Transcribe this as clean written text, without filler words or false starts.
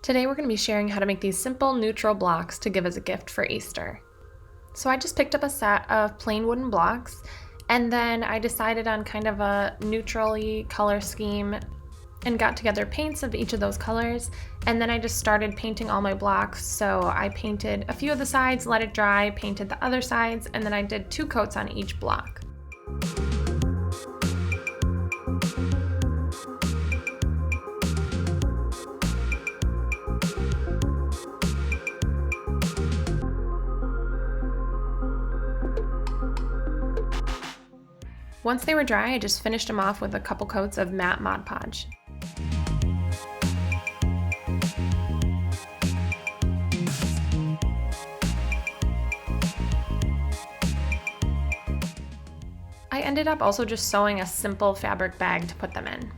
Today we're going to be sharing how to make these simple neutral blocks to give as a gift for Easter. So I just picked up a set of plain wooden blocks, and then I decided on kind of a neutrally color scheme and got together paints of each of those colors, and then I just started painting all my blocks. So I painted a few of the sides, let it dry, painted the other sides, and then I did 2 coats on each block. Once they were dry, I just finished them off with a couple coats of matte Mod Podge. I ended up also just sewing a simple fabric bag to put them in.